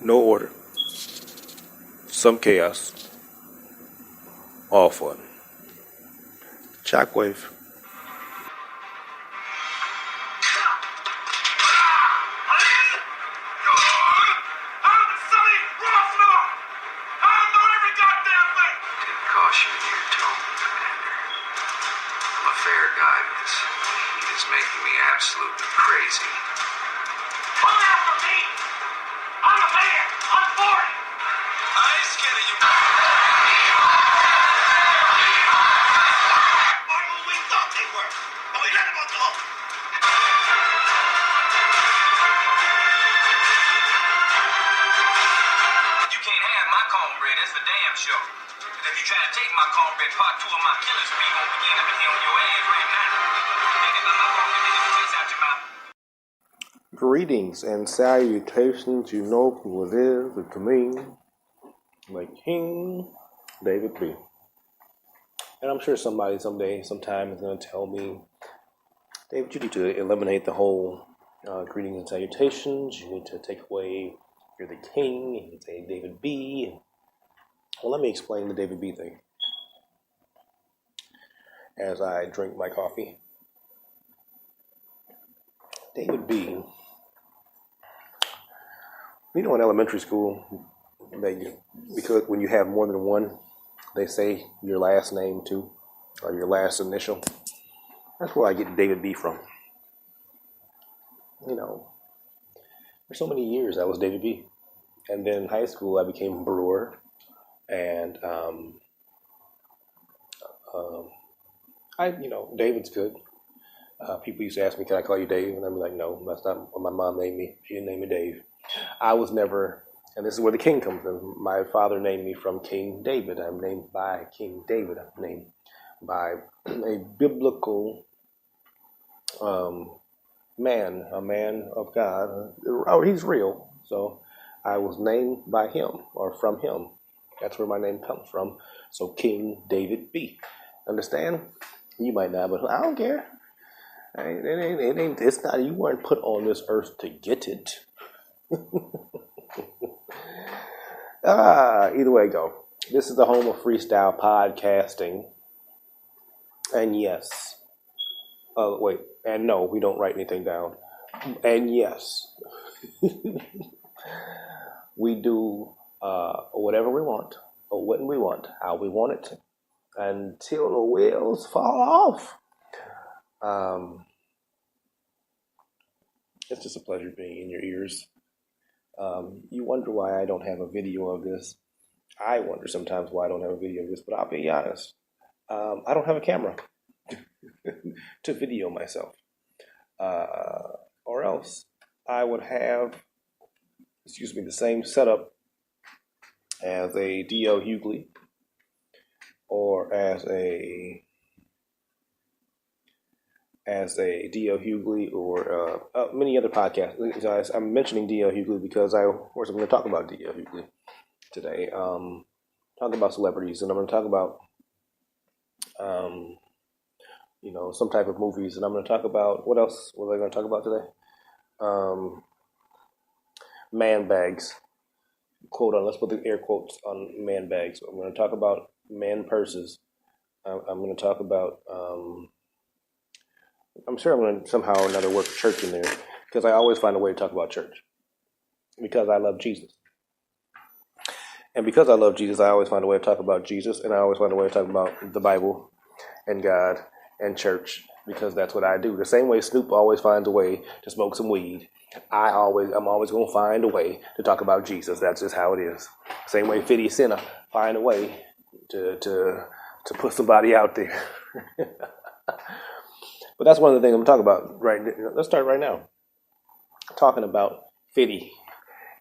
No order. Some chaos. All fun. JockWave. Making me absolutely crazy. Come after me! I'm a man! I'm 40! I ain't scared of you. Or who we thought they were. And we let them off the hook. You can't have my cornbread, that's for damn sure. But if you try to take my cornbread, part 2 of my killing spree gonna begin up in here on your ass right now. Greetings and salutations, you know who it is, it's me, like King David B. And I'm sure somebody someday, sometime is going to tell me, David, you need to eliminate the whole greetings and salutations, you need to take away, you're the king, and you say David B. Well, let me explain the David B thing as I drink my coffee. David B. You know, in elementary school, because when you have more than one, they say your last name too, or your last initial. That's where I get David B from. You know, for so many years I was David B. And then in high school I became Brewer, and David's good. People used to ask me, can I call you Dave? And I'm like, no, that's not what my mom named me. She didn't name me Dave. I was never, and this is where the king comes in. My father named me from King David. I'm named by King David. I'm named by a biblical man, a man of God. He's real. So I was named by him or from him. That's where my name comes from. So King David B. Understand? You might not, but I don't care. It's not, you weren't put on this earth to get it. Either way go. This is the home of freestyle podcasting. And yes. And no, we don't write anything down. And yes. We do whatever we want, or when we want, how we want it, until the wheels fall off. It's just a pleasure being in your ears. You wonder why I don't have a video of this. I wonder sometimes why I don't have a video of this, but I'll be honest. I don't have a camera to video myself. Or else I would have, the same setup as a D.L. Hughley or as a D.L. Hughley or many other podcasts. I'm mentioning D.L. Hughley because I'm going to talk about D.L. Hughley today. Talk about celebrities, and I'm going to talk about some type of movies, and I'm going to talk about, what else was I going to talk about today? Man bags. Quote on, let's put the air quotes on man bags. I'm going to talk about man purses. I'm going to talk about I'm sure I'm going to somehow or another work church in there, because I always find a way to talk about church, because I love Jesus. And because I love Jesus, I always find a way to talk about Jesus, and I always find a way to talk about the Bible and God and church, because that's what I do. The same way Snoop always finds a way to smoke some weed, I'm always going to find a way to talk about Jesus. That's just how it is. Same way 50 Cent find a way to put somebody out there. But that's one of the things I'm talking about right now. Let's start right now. Talking about 50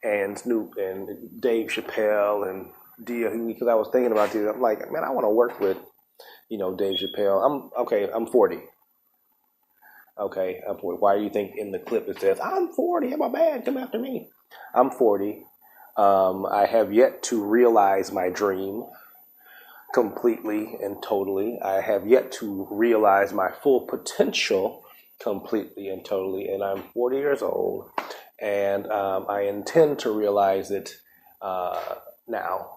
and Snoop and Dave Chappelle and D.L. because I was thinking about this. I'm like, man, I want to work with, Dave Chappelle. I'm 40. Okay, I'm 40. Why do you think in the clip it says, I'm 40, I'm a man, come after me? I'm 40. I have yet to realize my dream completely and totally. I have yet to realize my full potential completely and totally. And I'm 40 years old, and I intend to realize it now.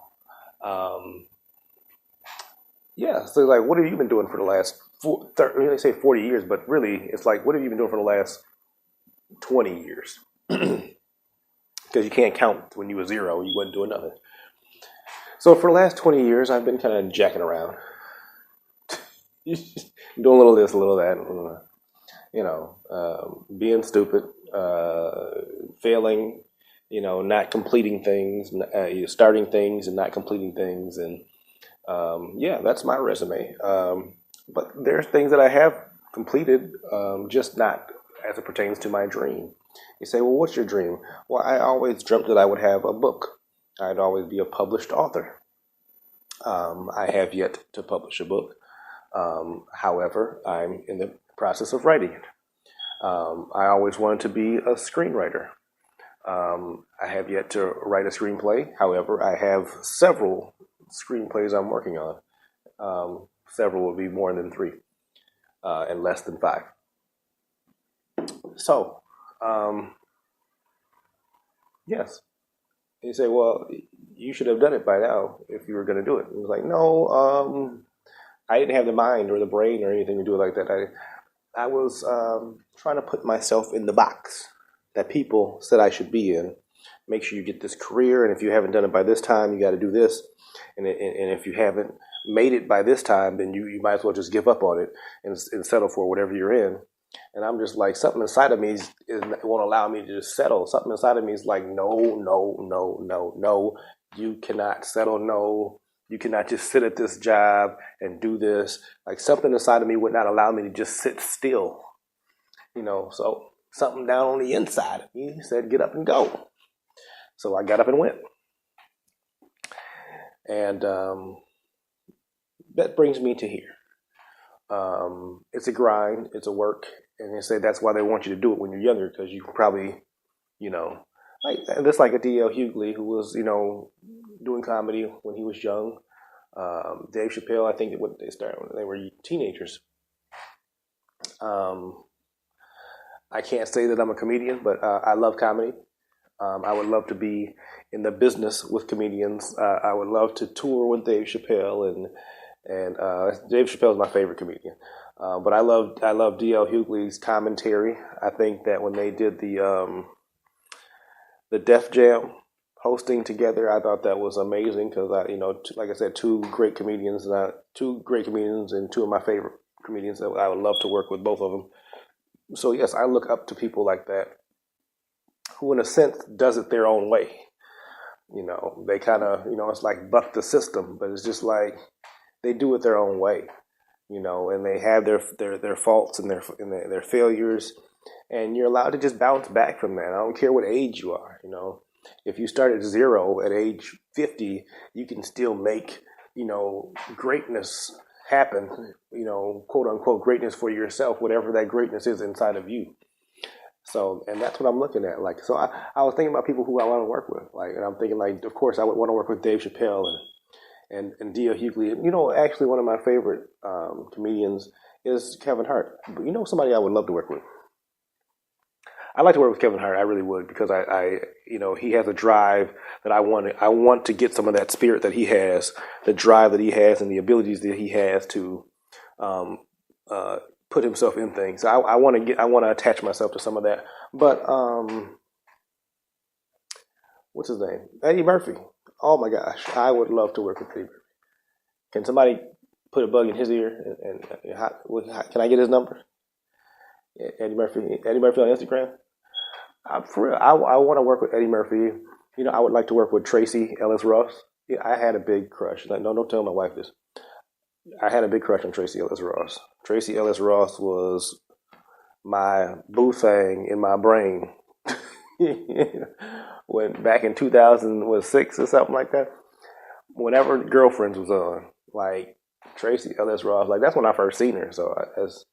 Yeah, so like, what have you been doing for the last they say 40 years, but really, it's like, what have you been doing for the last 20 years? Because you can't count when you were zero, you wasn't doing nothing. So for the last 20 years, I've been kind of jacking around, doing a little this, a little that, being stupid, failing, not completing things, starting things and not completing things. And that's my resume. But there's things that I have completed, just not as it pertains to my dream. You say, well, what's your dream? Well, I always dreamt that I would have a book. I'd always be a published author. I have yet to publish a book. However, I'm in the process of writing it. I always wanted to be a screenwriter. I have yet to write a screenplay. However, I have several screenplays I'm working on. Several will be more than 3 and less than 5. So, yes. You say, well, you should have done it by now if you were going to do it. It was like, no, I didn't have the mind or the brain or anything to do it like that. I was trying to put myself in the box that people said I should be in. Make sure you get this career, and if you haven't done it by this time, you got to do this. And if you haven't made it by this time, then you might as well just give up on it and settle for whatever you're in. And I'm just like, something inside of me won't allow me to just settle. Something inside of me is like, no, you cannot settle. No, you cannot just sit at this job and do this. Like, something inside of me would not allow me to just sit still. So something down on the inside of me said, get up and go. So I got up and went. And that brings me to here. It's a grind, it's a work, and they say that's why they want you to do it when you're younger, because you can probably, like a D.L. Hughley, who was, doing comedy when he was young. Dave Chappelle, I think they started when they were teenagers. I can't say that I'm a comedian, but I love comedy. I would love to be in the business with comedians. I would love to tour with Dave Chappelle, and Dave Chappelle is my favorite comedian. But I love D.L. Hughley's commentary. I think that when they did the Def Jam hosting together, I thought that was amazing because like I said, two great comedians and two of my favorite comedians. That I would love to work with both of them. So yes, I look up to people like that, who in a sense does it their own way. They kind of, it's like buck the system, but it's just like they do it their own way, and they have their faults and their failures, and you're allowed to just bounce back from that. I don't care what age you are, If you start at 0 at age 50, you can still make, greatness happen, quote unquote greatness for yourself, whatever that greatness is inside of you. So, and that's what I'm looking at. Like, so I was thinking about people who I want to work with. Like, and I'm thinking, like, of course, I would want to work with Dave Chappelle and D.L. Hughley. Actually, one of my favorite comedians is Kevin Hart. But somebody I would love to work with? I'd like to work with Kevin Hart. I really would, because I he has a drive that I want. I want to get some of that spirit that he has, the drive that he has, and the abilities that he has to put himself in things. I want to attach myself to some of that. But what's his name? Eddie Murphy. Oh my gosh, I would love to work with Eddie Murphy. Can somebody put a bug in his ear and can I get his number? Eddie Murphy on Instagram. For real, I want to work with Eddie Murphy. I would like to work with Tracy Ellis Ross. Yeah, I had a big crush. Like, no, don't tell my wife this. I had a big crush on Tracy Ellis Ross. Tracy Ellis Ross was my boo thing in my brain. When back in 2006 or something like that, whenever Girlfriends was on, like Tracy Ellis Ross, like that's when I first seen her. So I was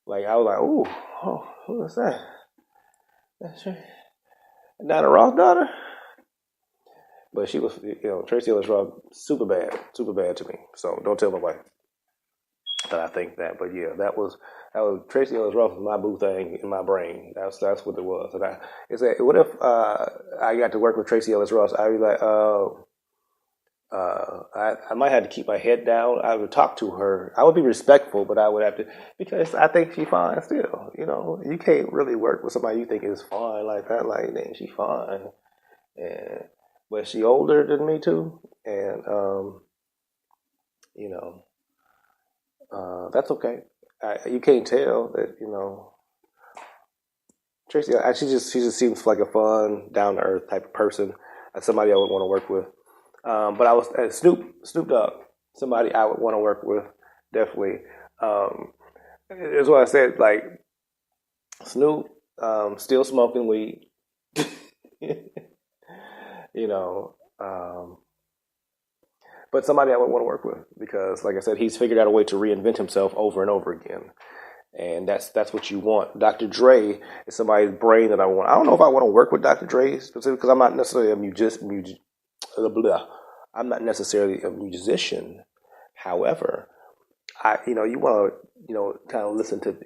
like, ooh, oh, who is that? That's Donna Ross' daughter. But she was, Tracy Ellis Ross, super bad to me. So don't tell my wife that I think that. But yeah, that's Tracy Ellis Ross was my boo thing in my brain. That's what it was. And it's like, what if I got to work with Tracy Ellis Ross? I'd be like, I might have to keep my head down. I would talk to her. I would be respectful, but I would have to, because I think she's fine still. You can't really work with somebody you think is fine like that. Like, dang, she's fine. But she older than me too, and that's okay. You can't tell that. Tracy. She just seems like a fun, down to earth type of person. Somebody I would want to work with. But I was Snoop Dogg, somebody I would want to work with, definitely. That's what I said. Like, Snoop, still smoking weed. But somebody I would want to work with, because, like I said, he's figured out a way to reinvent himself over and over again, and that's what you want. Dr. Dre is somebody's brain that I want. I don't know if I want to work with Dr. Dre specifically, because I'm not necessarily I'm not necessarily a musician. However, you want to kind of listen to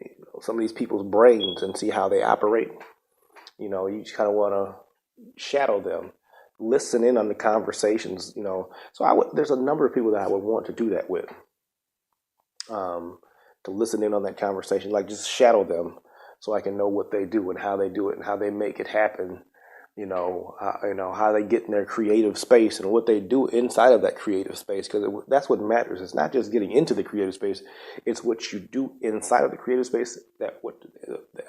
some of these people's brains and see how they operate. You just kind of want to shadow them, listen in on the conversations. So there's a number of people that I would want to do that with. To listen in on that conversation, like just shadow them, so I can know what they do and how they do it and how they make it happen. How they get in their creative space and what they do inside of that creative space, because that's what matters. It's not just getting into the creative space; it's what you do inside of the creative space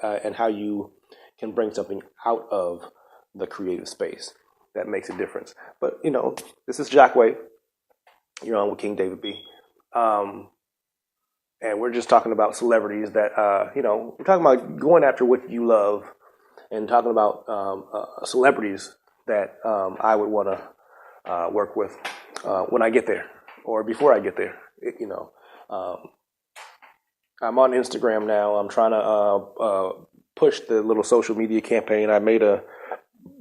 and how you can bring something out of the creative space that makes a difference. But this is JockWave. You're on with King David B. And we're just talking about celebrities that we're talking about going after what you love. And talking about celebrities that I would want to work with when I get there, or before I get there. I'm on Instagram now. I'm trying to push the little social media campaign. I made a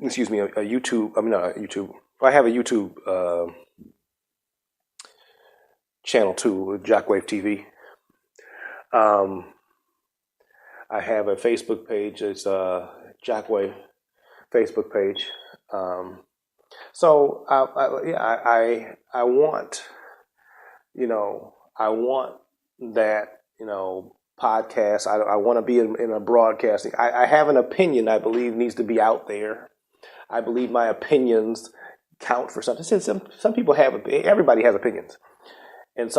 YouTube. I mean, not a YouTube. I have a YouTube channel too, JockWave TV. I have a Facebook page. It's JockWave Facebook page. So I want, I want that, podcast. I want to be in a broadcasting. I have an opinion I believe needs to be out there. I believe my opinions count for something. Some people everybody has opinions. And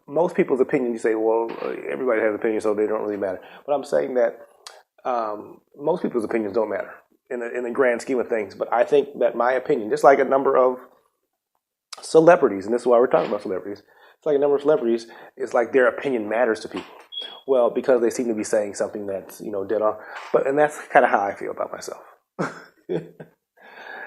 most people's opinions, you say, well, everybody has opinions, so they don't really matter. But I'm saying that most people's opinions don't matter in the grand scheme of things. But I think that my opinion, just like a number of celebrities, and this is why we're talking about celebrities, it's like a number of celebrities, it's like their opinion matters to people. Well, because they seem to be saying something that's, dead on. And that's kind of how I feel about myself.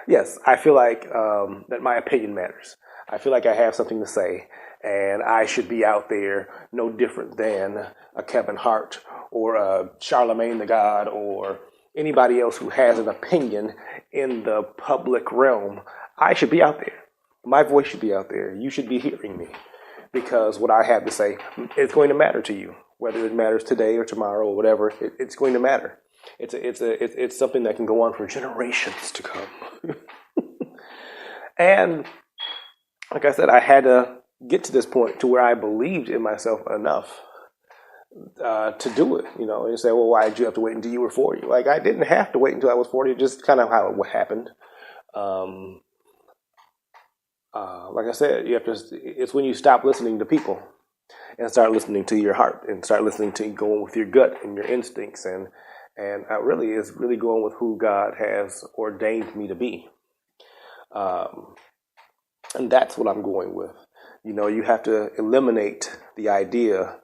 Yes, I feel like that my opinion matters. I feel like I have something to say, and I should be out there no different than a Kevin Hart or a Charlemagne the God or anybody else who has an opinion in the public realm. I should be out there. My voice should be out there. You should be hearing me, because what I have to say is going to matter to you, whether it matters today or tomorrow or whatever. It's going to matter. It's something that can go on for generations to come. And like I said, I had to get to this point to where I believed in myself enough to do it, and you say, well, why did you have to wait until you were 40? Like, I didn't have to wait until I was 40, just kind of how it happened. Like I said, it's when you stop listening to people and start listening to your heart and start listening to going with your gut and your instincts. And really is really going with who God has ordained me to be. And that's what I'm going with. You have to eliminate the idea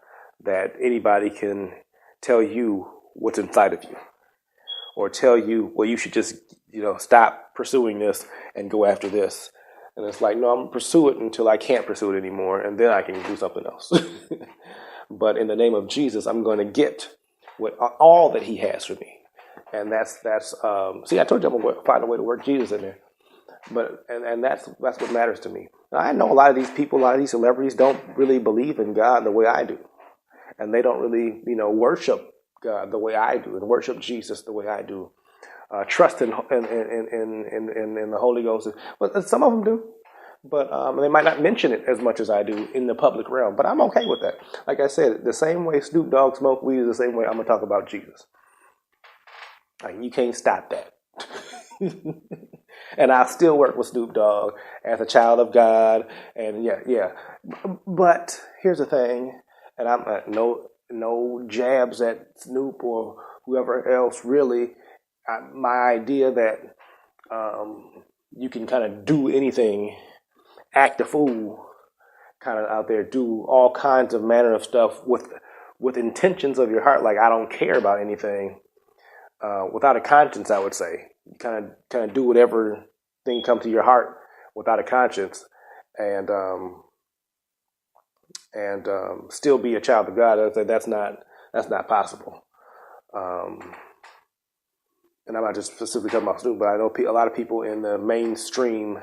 that anybody can tell you what's inside of you, or tell you, well, you should just, stop pursuing this and go after this. And it's like, no, I'm going to pursue it until I can't pursue it anymore, and then I can do something else. But in the name of Jesus, I'm going to get all that he has for me. And that's see, I told you I'm going to find a way to work Jesus in there. But and that's what matters to me. Now, I know a lot of these people, a lot of these celebrities don't really believe in God the way I do. and they don't really, worship God the way I do and worship Jesus the way I do. Trust in the Holy Ghost. But some of them do. But they might not mention it as much as I do in the public realm. But I'm okay with that. Like I said, the same way Snoop Dogg smoked weed is the same way I'm going to talk about Jesus. Like, you can't stop that. And I still work with Snoop Dogg as a child of God. And yeah. But here's the thing. And I'm no jabs at Snoop or whoever else really. My idea that you can kind of do anything, act a fool, kind of out there, do all kinds of manner of stuff with intentions of your heart, like I don't care about anything, without a conscience, I would say. Kind of do whatever thing comes to your heart without a conscience, and still be a child of God. That's not possible. And I'm not just specifically talking about Snoop, but I know a lot of people in the mainstream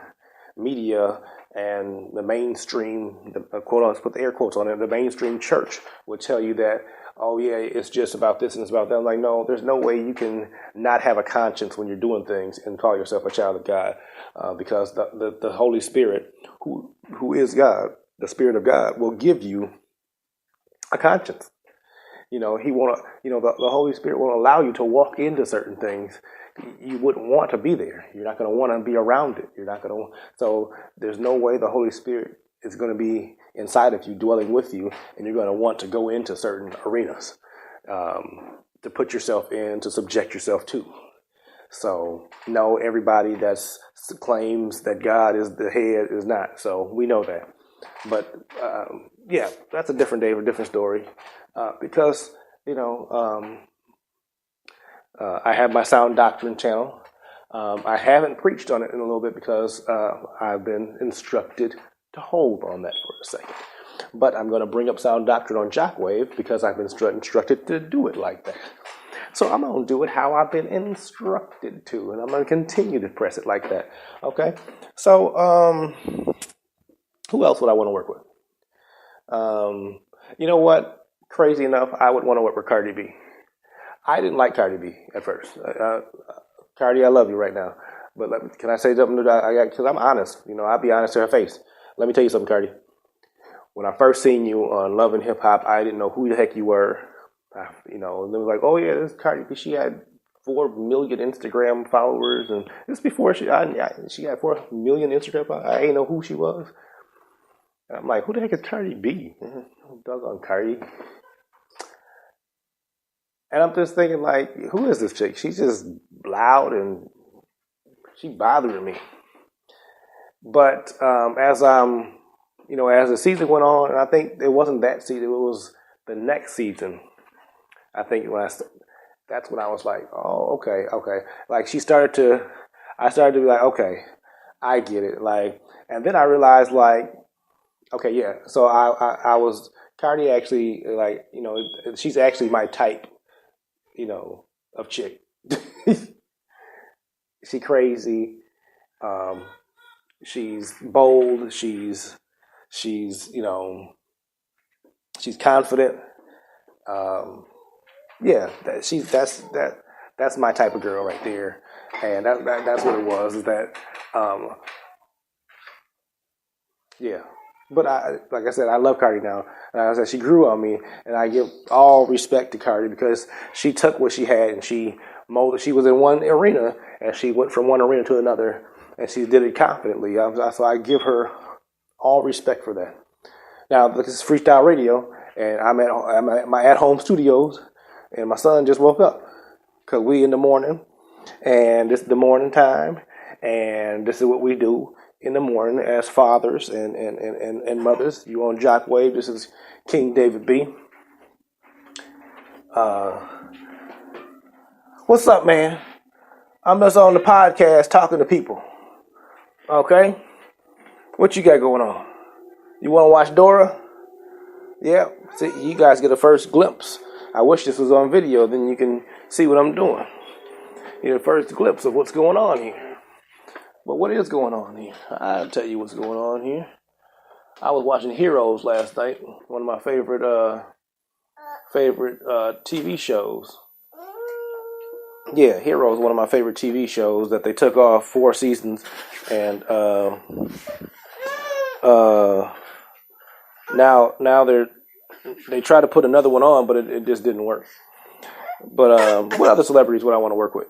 media and the mainstream, let's put the air quotes on it, the mainstream church would tell you that, oh yeah, it's just about this and it's about that. I'm like, no, there's no way you can not have a conscience when you're doing things and call yourself a child of God, because the Holy Spirit, who is God, the Spirit of God, will give you a conscience. He won't. The Holy Spirit won't allow you to walk into certain things you wouldn't want to be there. You're not going to want to be around it. You're not going to. So there's no way the Holy Spirit is going to be inside of you, dwelling with you, and you're going to want to go into certain arenas to put yourself in, to subject yourself to. So no, everybody that claims that God is the head is not. So we know that. But yeah, that's a different day, a different story. Because, I have my Sound Doctrine channel. I haven't preached on it in a little bit because I've been instructed to hold on that for a second. But I'm going to bring up Sound Doctrine on JockWave because I've been instructed to do it like that. So I'm going to do it how I've been instructed to, and I'm going to continue to press it like that. Okay? So, who else would I want to work with? You know what? Crazy enough, I would want to work with Cardi B. I didn't like Cardi B at first. Cardi, I love you right now. But can I say something to that? Because I'm honest. I'll be honest to her face. Let me tell you something, Cardi. When I first seen you on Love and Hip Hop, I didn't know who the heck you were. And they was like, oh yeah, this is Cardi B. She had 4 million Instagram followers, and this before she had 4 million Instagram followers. I didn't know who she was. And I'm like, who the heck is Cardi B? Doggone Cardi. And I'm just thinking, like, who is this chick? She's just loud and she bothering me. But as the season went on, and I think it wasn't that season, it was the next season. I think that's when I was like, oh, okay. Like I started to be like, okay, I get it. Like, and then I realized, like, okay, yeah. So I was Cardi actually, like, she's actually my type, of chick. She crazy. She's bold. She's she's confident. Yeah, that's my type of girl right there, and that's what it was. Is that yeah. But like I said, I love Cardi now. And I said she grew on me, and I give all respect to Cardi because she took what she had and she molded. She was in one arena, and she went from one arena to another, and she did it confidently. So I give her all respect for that. Now this is Freestyle Radio, and I'm at my at-home studios, and my son just woke up because we in the morning, and this is the morning time, and this is what we do in the morning as fathers and mothers. You on JockWave. This is King David B. What's up, man? I'm just on the podcast talking to people. Okay? What you got going on? You want to watch Dora? Yeah. See, you guys get a first glimpse. I wish this was on video, then you can see what I'm doing. You get a first glimpse of what's going on here. But what is going on here? I'll tell you what's going on here. I was watching Heroes last night, one of my favorite favorite TV shows. Yeah, Hero is one of my favorite TV shows that they took off 4 seasons, and now they try to put another one on, but it just didn't work. But what other celebrities would I want to work with?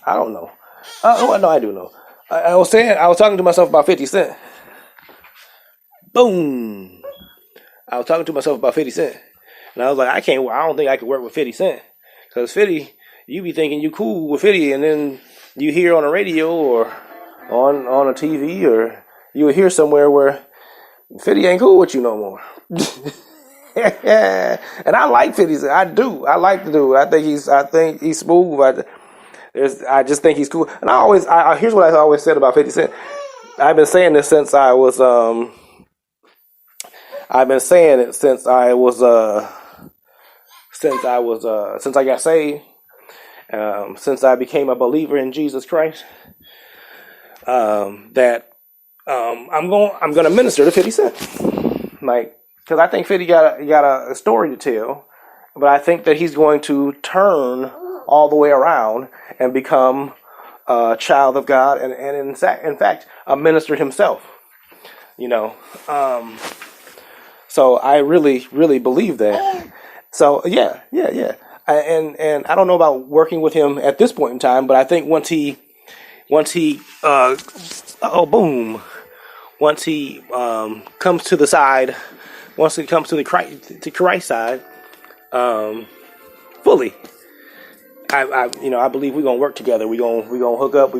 I don't know. No, I do know. I was talking to myself about 50 Cent. Boom. I was talking to myself about 50 Cent. And I was like, I don't think I could work with 50 Cent. Because 50, you be thinking you cool with 50, and then you hear on the radio or on a TV, or you would hear somewhere where 50 ain't cool with you no more. And I like 50 Cent. I do. I like the dude. I think he's smooth. I just think he's cool. And here's what I always said about 50 Cent. I've been saying this since I got saved, since I became a believer in Jesus Christ, that I'm gonna minister to 50 Cent, like, because I think 50 got a story to tell, but I think that he's going to turn all the way around and become a child of God, and in fact a minister himself, So I really, really believe that. So yeah. And I don't know about working with him at this point in time, but I think once he comes to the side, once he comes to the Christ side, fully, I believe we're gonna work together. We're gonna hook up.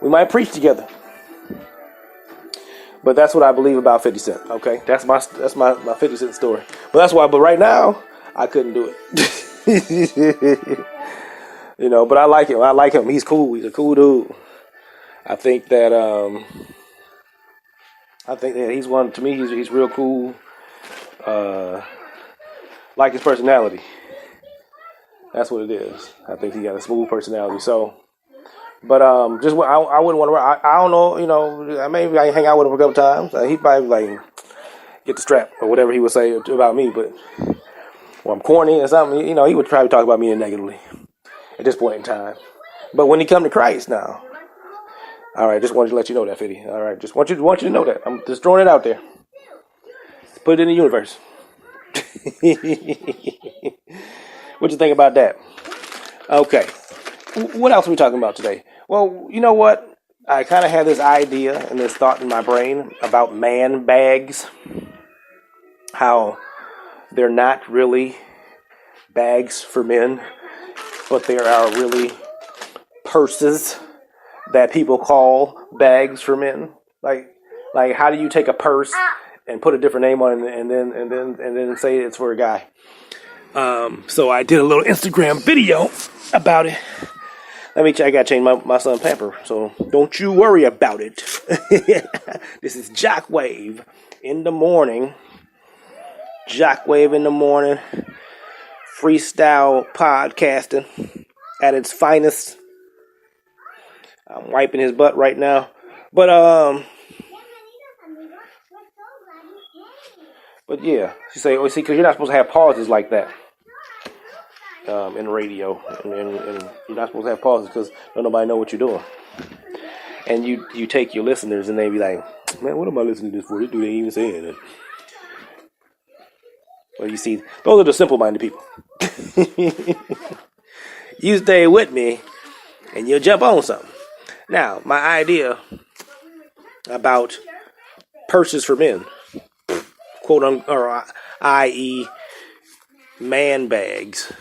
We might preach together. But that's what I believe about 50 Cent. Okay, that's my 50 Cent story. But right now I couldn't do it. But I like him. He's cool. He's a cool dude. I think that he's one, to me. He's real cool. Like his personality. That's what it is. I think he got a smooth personality. So. But I wouldn't want to. I don't know. Maybe I hang out with him a couple times. He probably get the strap or whatever he would say about me. But I'm corny or something. He would probably talk about me negatively at this point in time. But when he come to Christ now, all right. Just wanted to let you know that, 50. All right. Just want you to know that. I'm just throwing it out there. Put it in the universe. What you think about that? Okay. What else are we talking about today? Well, you know what? I kind of had this idea and this thought in my brain about man bags. How they're not really bags for men, but there are really purses that people call bags for men. Like how do you take a purse and put a different name on it and then say it's for a guy? So I did a little Instagram video about it. I gotta change my son's pamper, so don't you worry about it. This is JockWave in the morning. JockWave in the morning. Freestyle podcasting at its finest. I'm wiping his butt right now. But yeah. She say, see, because you're not supposed to have pauses like that. In radio, and you're not supposed to have pauses because don't nobody know what you're doing. And you take your listeners and they be like, man, what am I listening to this for? This dude ain't even saying it. Well, you see, those are the simple-minded people. You stay with me and you'll jump on something. Now, my idea about purses for men, quote unquote, or i.e. man bags.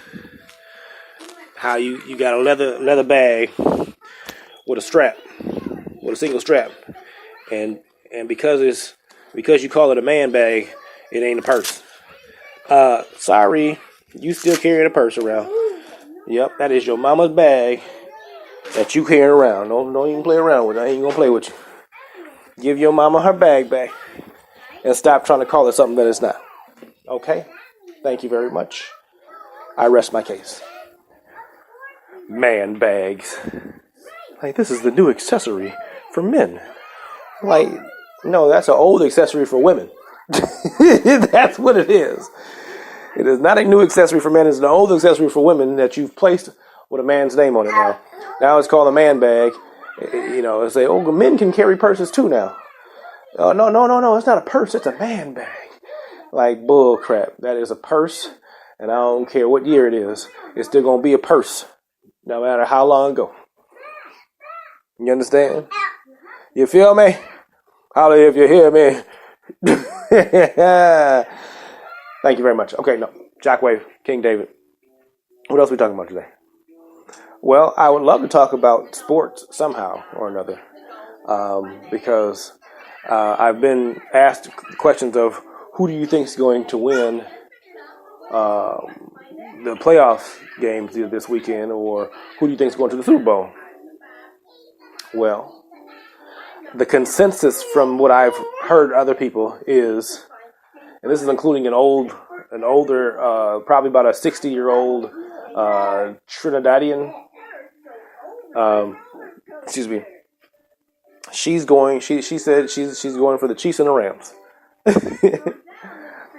How you got a leather bag with a single strap, and because you call it a man bag, it ain't a purse. Sorry, you still carrying a purse around. Yep, that is your mama's bag that you carrying around. Don't even play around with it. I ain't gonna play with you. Give your mama her bag back and stop trying to call it something that it's not. Okay? Thank you very much. I rest my case. Man bags. Like, this is the new accessory for men. Like, no, that's an old accessory for women. That's what it is. It is not a new accessory for men. It's an old accessory for women that you've placed with a man's name on it now. Now it's called a man bag. It's say, oh, men can carry purses too now. Oh, no. It's not a purse. It's a man bag. Like bull crap. That is a purse. And I don't care what year it is. It's still going to be a purse. No matter how long ago. You understand? You feel me? Holla if you hear me. Thank you very much. Okay, no. JockWave, King David. What else are we talking about today? Well, I would love to talk about sports somehow or another. Because I've been asked questions of who do you think is going to win the playoff games this weekend, or who do you think is going to the Super Bowl? Well, the consensus from what I've heard other people is, and this is including an older, probably about a 60-year-old Trinidadian. Excuse me. She's going. She said she's going for the Chiefs and the Rams.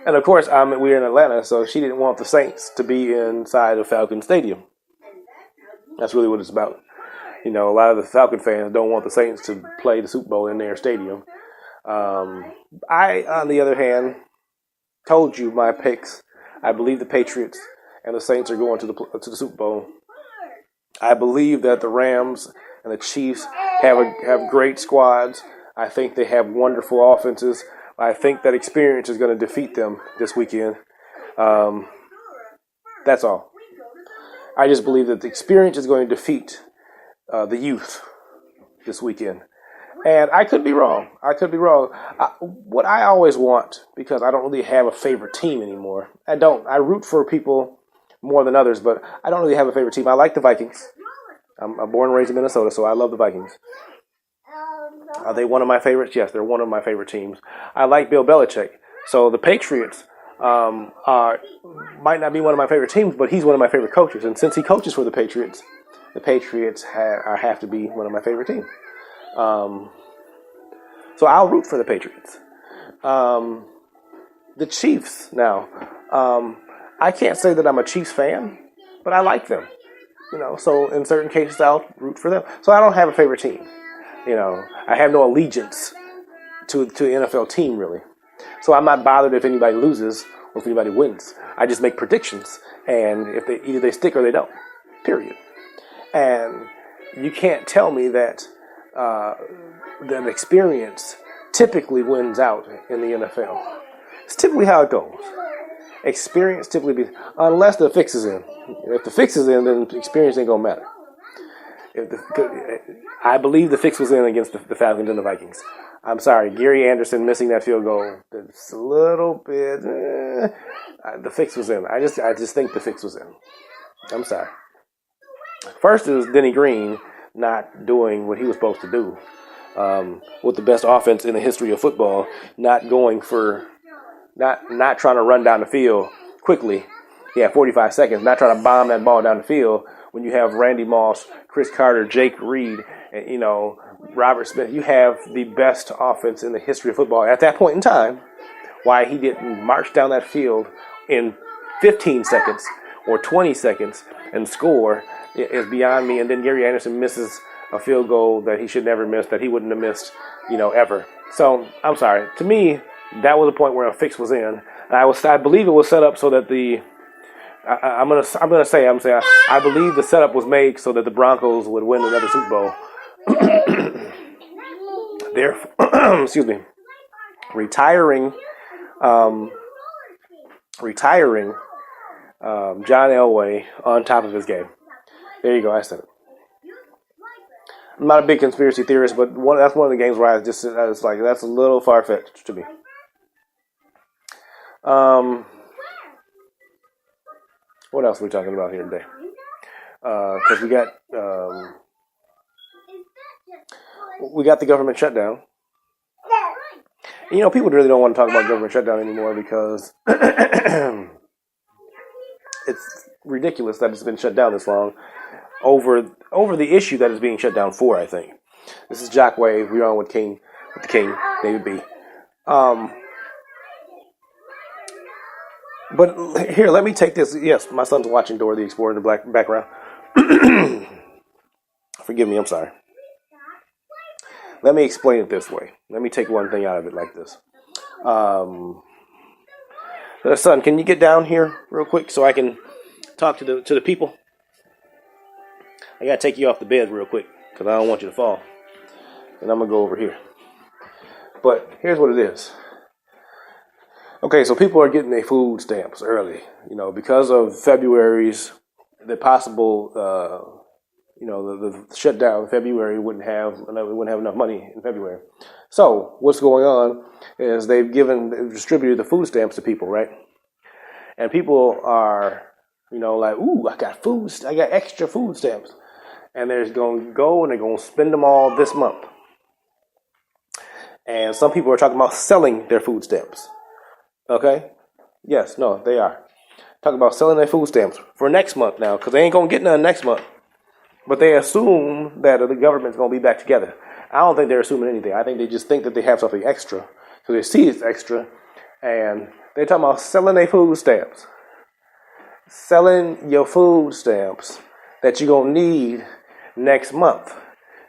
And of course, we're in Atlanta, so she didn't want the Saints to be inside of Falcon Stadium. That's really what it's about. A lot of the Falcon fans don't want the Saints to play the Super Bowl in their stadium. I, on the other hand, told you my picks. I believe the Patriots and the Saints are going to the Super Bowl. I believe that the Rams and the Chiefs have great squads. I think they have wonderful offenses. I think that experience is going to defeat them this weekend. That's all. I just believe that the experience is going to defeat the youth this weekend. And I could be wrong. What I always want, because I don't really have a favorite team anymore. I don't. I root for people more than others, but I don't really have a favorite team. I like the Vikings. I'm born and raised in Minnesota, so I love the Vikings. Are they one of my favorites? Yes, they're one of my favorite teams. I like Bill Belichick. So the Patriots might not be one of my favorite teams, but he's one of my favorite coaches. And since he coaches for the Patriots have to be one of my favorite teams. So I'll root for the Patriots. The Chiefs now. I can't say that I'm a Chiefs fan, but I like them. So in certain cases I'll root for them. So I don't have a favorite team. I have no allegiance to the NFL team, really. So I'm not bothered if anybody loses or if anybody wins. I just make predictions, and if either they stick or they don't, period. And you can't tell me that that experience typically wins out in the NFL. It's typically how it goes. Experience typically unless the fix is in. If the fix is in, then experience ain't gonna matter. I believe the fix was in against the Falcons and the Vikings. I'm sorry, Gary Anderson missing that field goal. It's a little bit. The fix was in. I just think the fix was in. I'm sorry. First, it was Denny Green not doing what he was supposed to do with the best offense in the history of football, not going for, not trying to run down the field quickly. He had 45 seconds, not trying to bomb that ball down the field. When you have Randy Moss, Chris Carter, Jake Reed, and Robert Smith, you have the best offense in the history of football at that point in time. Why he didn't march down that field in 15 seconds or 20 seconds and score is beyond me. And then Gary Anderson misses a field goal that he should never miss, that he wouldn't have missed, ever. So I'm sorry. To me, that was a point where a fix was in. And I believe it was set up so that I believe the setup was made so that the Broncos would win another Super Bowl. Therefore, excuse me, retiring John Elway on top of his game. There you go. I said it. I'm not a big conspiracy theorist, but that's one of the games where I was like, that's a little far-fetched to me. What else are we talking about here today? Because we got the government shutdown. And, people really don't want to talk about government shutdown anymore because it's ridiculous that it's been shut down this long over the issue that it's being shut down for, I think. This is JockWave. We're on with the King, David B. But here, let me take this. Yes, my son's watching Dora the Explorer in the black background. Forgive me, I'm sorry. Let me explain it this way. Let me take one thing out of it like this. Son, can you get down here real quick so I can talk to the people? I gotta take you off the bed real quick because I don't want you to fall. And I'm gonna go over here. But here's what it is. Okay, so people are getting their food stamps early, because of February's the possible, the shutdown in February wouldn't have enough money in February. So what's going on is they've distributed the food stamps to people, right? And people are, like, ooh, I got extra food stamps, and they're going to go and they're going to spend them all this month. And some people are talking about selling their food stamps. Okay? Yes, no, they are. Talking about selling their food stamps for next month now, because they ain't going to get none next month. But they assume that the government's going to be back together. I don't think they're assuming anything. I think they just think that they have something extra. So they see it's extra, and they're talking about selling their food stamps. Selling your food stamps that you're going to need next month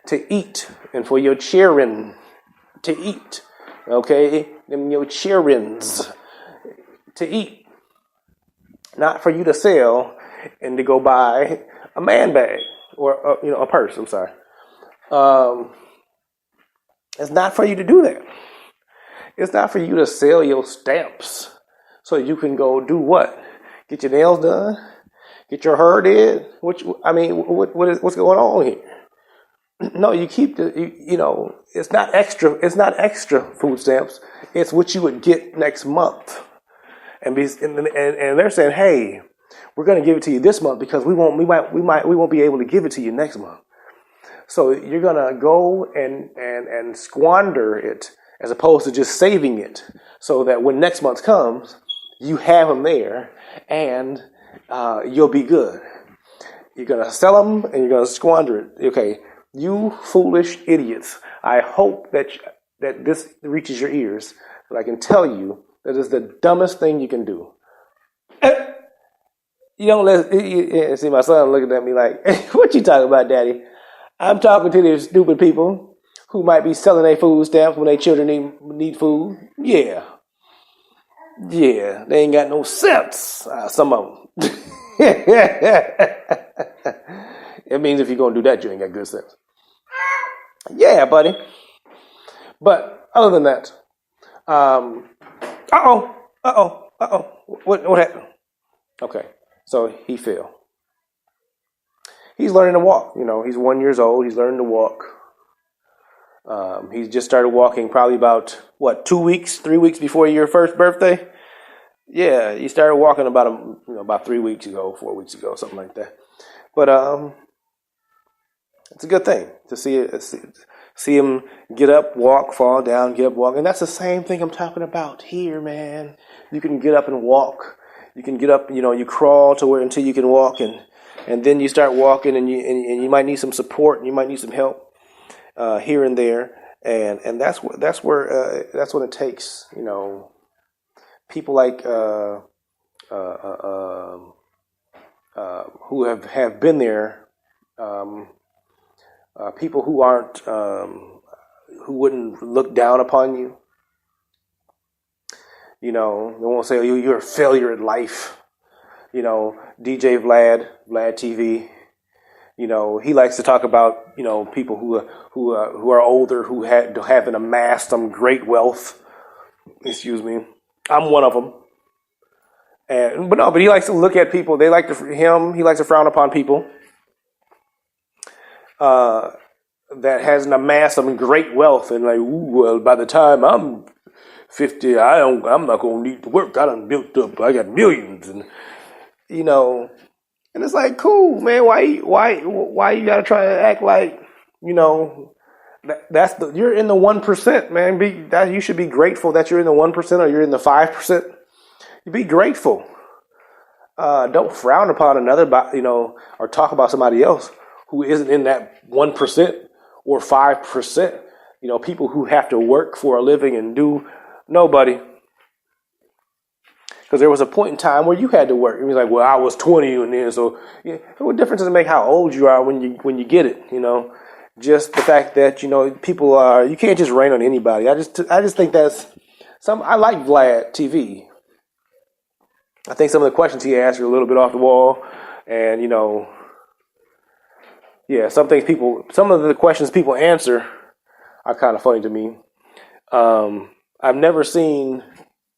to eat and for your children to eat. Okay? Them your children's to eat. Not for you to sell and to go buy a man bag or a purse. I'm sorry. It's not for you to do that. It's not for you to sell your stamps so you can go do what? Get your nails done? Get your hair did? What's going on here? No, you keep it's not extra. It's not extra food stamps. It's what you would get next month. And they're saying, hey, we're going to give it to you this month because we won't be able to give it to you next month. So you're going to go and squander it as opposed to just saving it so that when next month comes, you have them there and you'll be good. You're going to sell them and you're going to squander it. Okay, you foolish idiots. I hope that this reaches your ears, but I can tell you that is the dumbest thing you can do. You don't see my son looking at me like, hey, what you talking about, Daddy? I'm talking to these stupid people who might be selling their food stamps when their children need food. Yeah, they ain't got no sense. Some of them. It means if you're going to do that, you ain't got good sense. Yeah, buddy. But other than that, what happened? Okay, so he fell. He's learning to walk. He's 1 year old. He's learning to walk. He's just started walking probably about 3 weeks before your first birthday. Yeah, he started walking about 3 weeks ago, 4 weeks ago, something like that. But it's a good thing to see him get up, walk, fall down, get up, walk, and that's the same thing I'm talking about here, man. You can get up and walk. You can get up, you crawl to where until you can walk, and then you start walking, and you might need some support, and you might need some help here and there, and that's when it takes, people like who have been there, people who aren't who wouldn't look down upon you. They won't say, oh, you're a failure in life. DJ Vlad TV, he likes to talk about, people who are older, who haven't amassed some great wealth. Excuse me. I'm one of them. But he likes to look at people. He likes to frown upon people that hasn't amassed some great wealth, and like, ooh, well, by the time I'm 50, I'm not gonna need to work. I done built up. I got millions, and and it's like, cool, man. Why you gotta try to act like you're in the 1%, man. You should be grateful that you're in the 1% or you're in the 5%. You be grateful. Don't frown upon another, or talk about somebody else who isn't in that 1% or 5%. People who have to work for a living and do nobody. Because Because there was a point in time where you had to work. It was like, well, I was 20 and then, so yeah, what difference does it make how old you are when you get it? Just the fact that people are, you can't just rain on anybody. I just think that's I like Vlad TV. I think some of the questions he asked are a little bit off the wall, and yeah, some of the questions people answer are kind of funny to me. I've never seen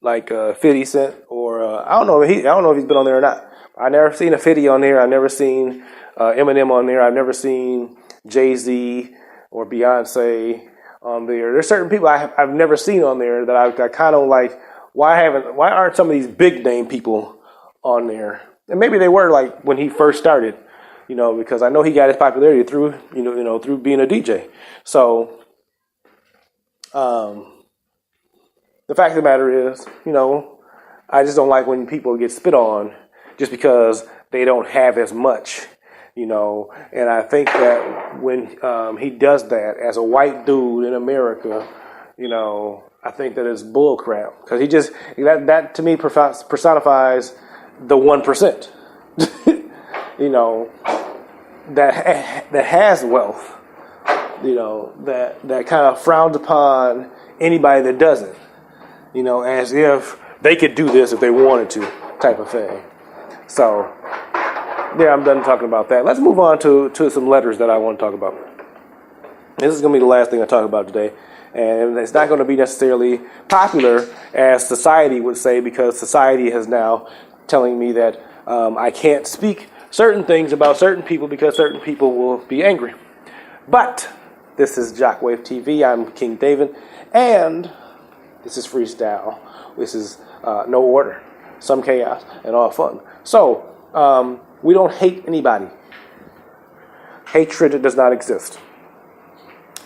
like 50 Cent or I don't know if he's been on there or not. I never seen a 50 on there. I never seen Eminem on there. I've never seen Jay-Z or Beyonce on there. There's certain people I've never seen on there that I kind of like. Why aren't some of these big name people on there? And maybe they were like when he first started, because I know he got his popularity through through being a DJ. So the fact of the matter is, I just don't like when people get spit on just because they don't have as much, and I think that when he does that as a white dude in America, I think that is bull crap, because that to me personifies the 1%, that has wealth, that kind of frowns upon anybody that doesn't, as if they could do this if they wanted to, type of thing. So, yeah, I'm done talking about that. Let's move on to some letters that I want to talk about. This is going to be the last thing I talk about today. And it's not going to be necessarily popular, as society would say, because society is now telling me that I can't speak certain things about certain people because certain people will be angry. But this is JockWave TV. I'm King David, and this is freestyle. This is no order, some chaos, and all fun. So we don't hate anybody. Hatred does not exist.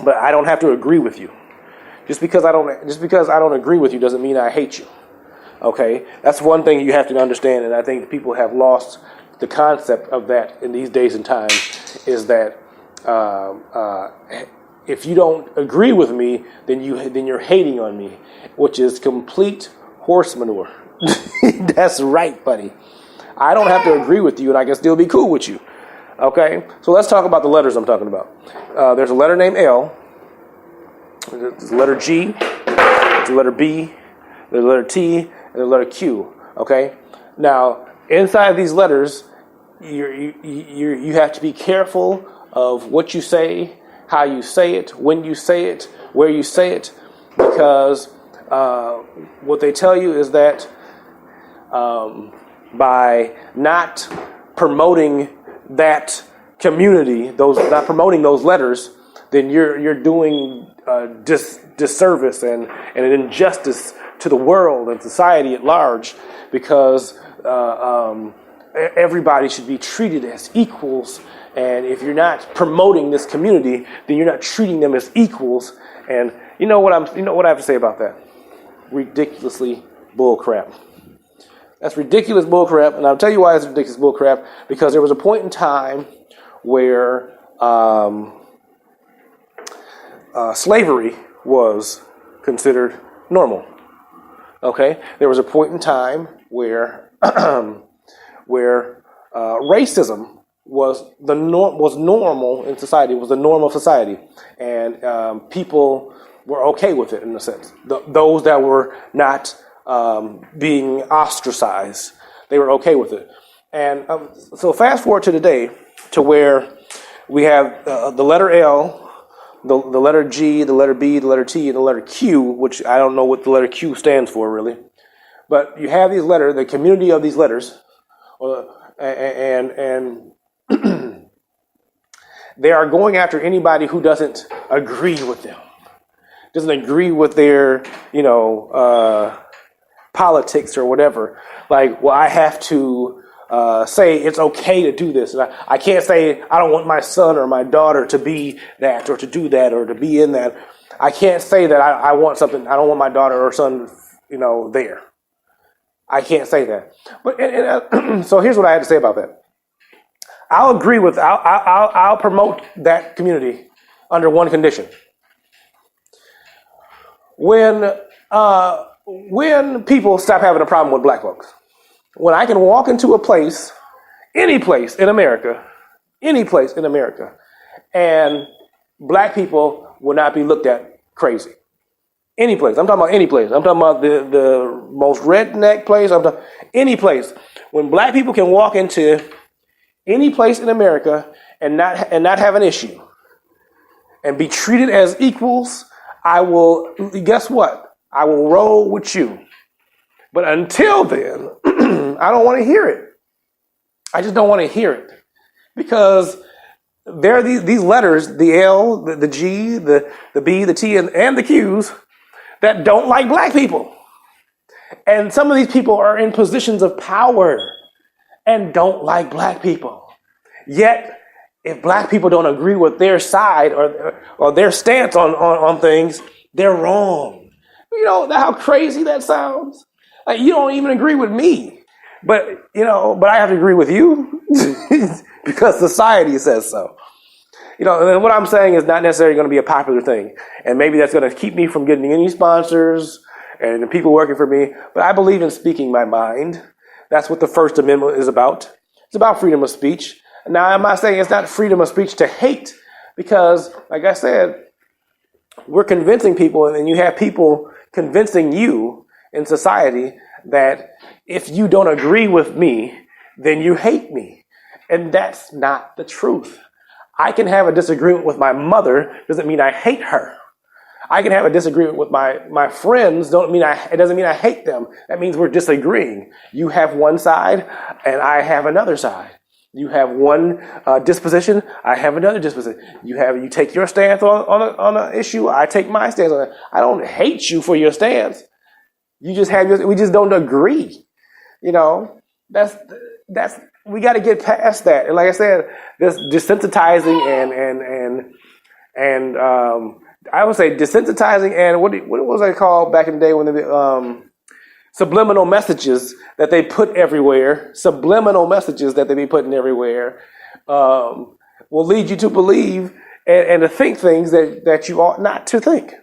But I don't have to agree with you. Just because I don't agree with you doesn't mean I hate you. Okay, that's one thing you have to understand, and I think people have lost the concept of that in these days and times. Is that if you don't agree with me, then you're hating on me, which is complete horse manure. That's right, buddy. I don't have to agree with you, and I can still be cool with you. Okay, so let's talk about the letters I'm talking about. There's a letter named L. There's a letter G. There's a letter B. There's a letter T. And a letter Q. Okay. Now, inside these letters, you have to be careful of what you say, how you say it, when you say it, where you say it, because what they tell you is that by not promoting that community, not promoting those letters, then you're doing disservice and an injustice to the world and society at large, because everybody should be treated as equals. And if you're not promoting this community, then you're not treating them as equals. And you know what I have to say about that? Ridiculously bull crap. That's ridiculous bull crap, and I'll tell you why it's ridiculous bull crap. Because there was a point in time where slavery was considered normal. Okay, there was a point in time where racism was normal in society. It was the norm of society, and people were okay with it in a sense. Those that were not being ostracized, they were okay with it. And so fast forward to today, to where we have the letter L, the letter G, the letter B, the letter T, and the letter Q, which I don't know what the letter Q stands for really. But you have these letters, the community of these letters, and they are going after anybody who doesn't agree with them, doesn't agree with their, politics or whatever. Like, well, I have to say it's okay to do this. And I can't say I don't want my son or my daughter to be that or to do that or to be in that. I can't say that I want something. I don't want my daughter or son, there. I can't say that. But so here's what I have to say about that. I'll agree with. I'll promote that community under one condition. When people stop having a problem with black folks. when I can walk into a place, any place in America, and black people will not be looked at crazy. Any place. I'm talking about any place. I'm talking about the most redneck place. I'm talking any place. When black people can walk into any place in America and not have an issue and be treated as equals, I will, guess what? I will roll with you. But until then, I don't want to hear it. I just don't want to hear it. Because there are these letters, the L, the G, the B, the T, and the Q's, that don't like black people. And some of these people are in positions of power and don't like black people. Yet, if black people don't agree with their side or their stance on things, they're wrong. You know how crazy that sounds? Like, you don't even agree with me. But I have to agree with you because society says so. And what I'm saying is not necessarily going to be a popular thing. And maybe that's going to keep me from getting any sponsors and the people working for me. But I believe in speaking my mind. That's what the First Amendment is about. It's about freedom of speech. Now, I'm not saying it's not freedom of speech to hate, because, like I said, we're convincing people, and you have people convincing you in society that if you don't agree with me, then you hate me. And that's not the truth. I can have a disagreement with my mother, doesn't mean I hate her. I can have a disagreement with my friends, it doesn't mean I hate them. That means we're disagreeing. You have one side, and I have another side. You have one disposition, I have another disposition. You take your stance on an issue, I take my stance on it. I don't hate you for your stance. You just have we just don't agree. That's we got to get past that. And like I said, this desensitizing and I would say desensitizing and what was it called back in the day when they subliminal messages that they put everywhere. Subliminal messages that they be putting everywhere will lead you to believe and to think things that you ought not to think.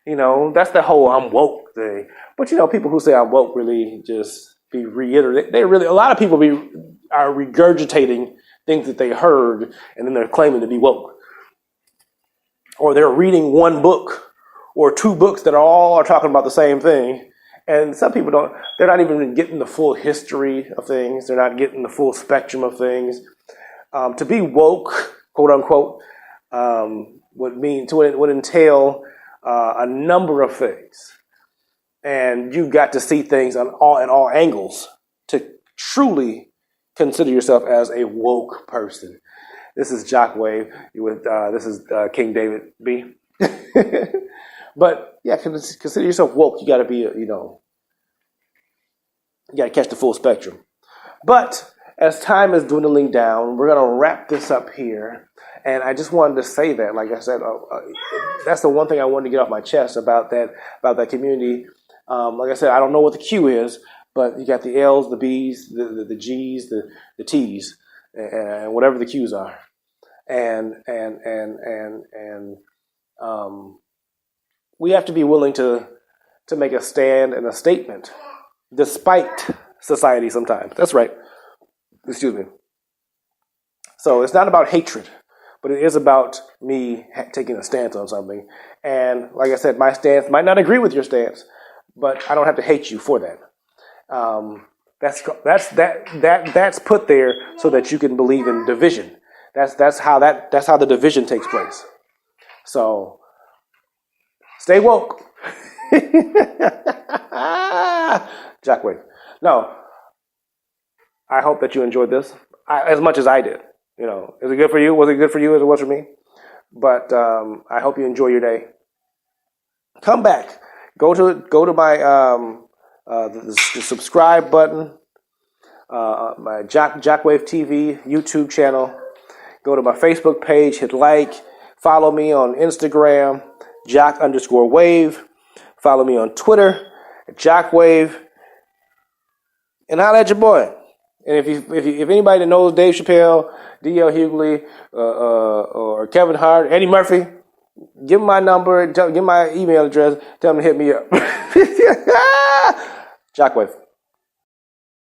That's the whole I'm woke thing. But people who say I'm woke really just be reiterating. A lot of people are regurgitating things that they heard, and then they're claiming to be woke. Or they're reading one book or two books that all are talking about the same thing. And some people they're not even getting the full history of things. They're not getting the full spectrum of things. To be woke, quote unquote, would entail a number of things. And you've got to see things at all angles to truly consider yourself as a woke person. This is JockWave. This is King David B. But yeah, consider yourself woke. You got to be, you got to catch the full spectrum. But as time is dwindling down, we're going to wrap this up here. And I just wanted to say that, like I said, that's the one thing I wanted to get off my chest about that community. Like I said, I don't know what the Q is, but you got the L's, the B's, the G's, the T's, and whatever the Q's are. And we have to be willing to make a stand and a statement, despite society sometimes. That's right. Excuse me. So it's not about hatred, but it is about me taking a stance on something. And like I said, my stance might not agree with your stance, but I don't have to hate you for that. That's put there so that you can believe in division. That's how the division takes place. So stay woke. JockWave. No, I hope that you enjoyed this as much as I did. Is it good for you? Was it good for you as it was for me? But I hope you enjoy your day. Come back. Go to my the subscribe button, my JockWave TV YouTube channel. Go to my Facebook page, hit like, follow me on Instagram, Jock_Wave. Follow me on Twitter, JockWave, and holla at your boy. And if anybody that knows Dave Chappelle, D.L. Hughley, or Kevin Hart, Eddie Murphy, give him my number, give him my email address, tell him to hit me up. JockWave.